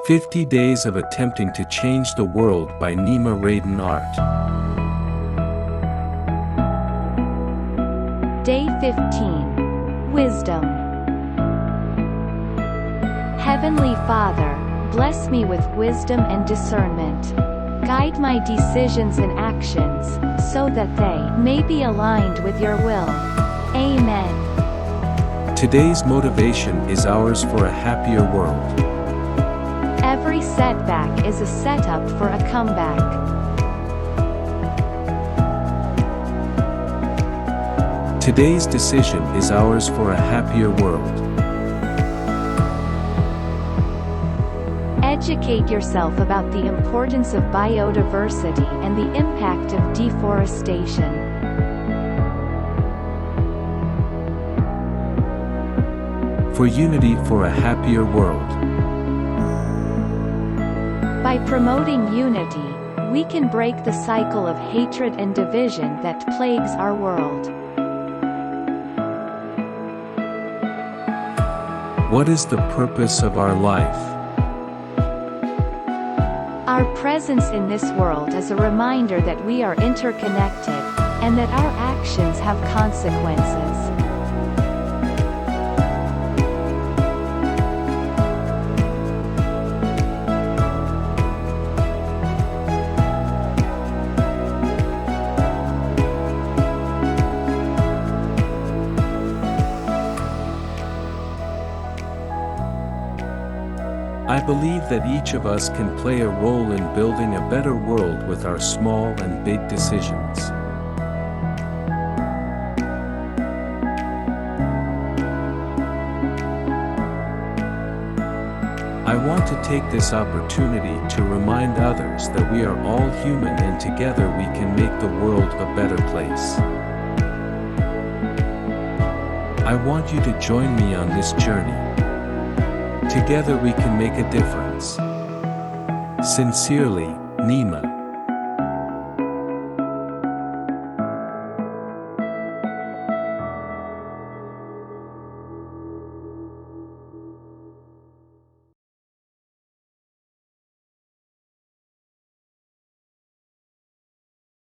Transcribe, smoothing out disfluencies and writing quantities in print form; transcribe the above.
50 Days of Attempting to Change the World by Nima Radan Art. Day 15. Wisdom. Heavenly Father, bless me with wisdom and discernment. Guide my decisions and actions, so that they may be aligned with your will. Amen. Today's motivation is ours for a happier world. Every setback is a setup for a comeback. Today's decision is ours for a happier world. Educate yourself about the importance of biodiversity and the impact of deforestation. For unity for a happier world. By promoting unity, we can break the cycle of hatred and division that plagues our world. What is the purpose of our life? Our presence in this world is a reminder that we are interconnected, and that our actions have consequences. I believe that each of us can play a role in building a better world with our small and big decisions. I want to take this opportunity to remind others that we are all human and together we can make the world a better place. I want you to join me on this journey. Together we can make a difference. Sincerely, Nima.